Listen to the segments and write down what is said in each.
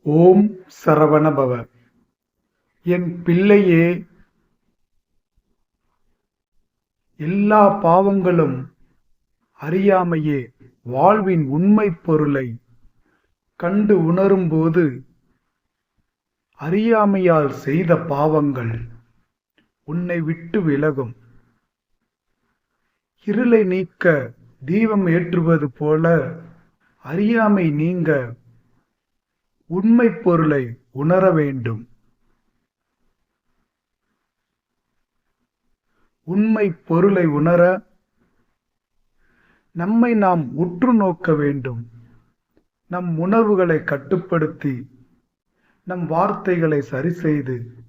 ஓம் சரவணபவ. என் பிள்ளையே, எல்லா பாவங்களும் அறியாமையே. வாழ்வின் உண்மைப் பொருளை கண்டு உணரும்போது அறியாமையால் செய்த பாவங்கள் உன்னை விட்டு விலகும். இருளை நீக்க தீபம் ஏற்றுவது போல அறியாமை நீங்க உண்மைப் பொருளை உணர வேண்டும். உண்மைப் பொருளை உணர நம்மை நாம் உற்று நோக்க வேண்டும். நம் உணர்வுகளை கட்டுப்படுத்தி நம் வார்த்தைகளை சரி செய்து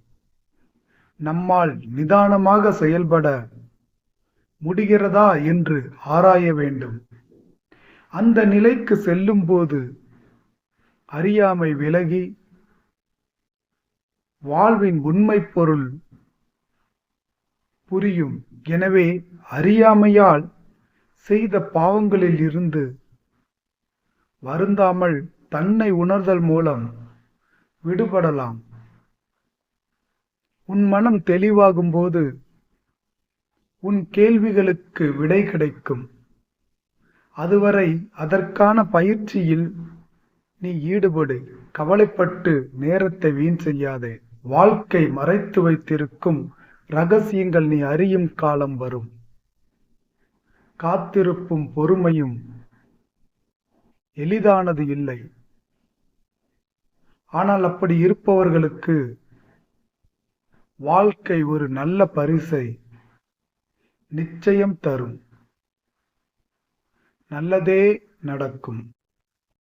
நம்மால் நிதானமாக செயல்பட முடிகிறதா என்று ஆராய வேண்டும். அந்த நிலைக்கு செல்லும்போது அறியாமை விலகி வாழ்வின் உண்மைப் பொருள் புரியும். எனவே அறியாமையால் செய்த பாவங்களில் இருந்து வருந்தாமல் தன்னை உணர்தல் மூலம் விடுபடலாம். உன் மனம் தெளிவாகும் போது உன் கேள்விகளுக்கு விடை கிடைக்கும். அதுவரை அதற்கான பயிற்சியில் நீ ஈடுபடு. கவலைப்பட்டு நேரத்தை வீண் செய்யாதே. வாழ்க்கை மறைத்து வைத்திருக்கும் ரகசியங்கள் நீ அறியும் காலம் வரும். காத்திருப்பும் பொறுமையும் எளிதானது இல்லை. ஆனால் அப்படி இருப்பவர்களுக்கு வாழ்க்கை ஒரு நல்ல பரிசை நிச்சயம் தரும். நல்லதே நடக்கும்.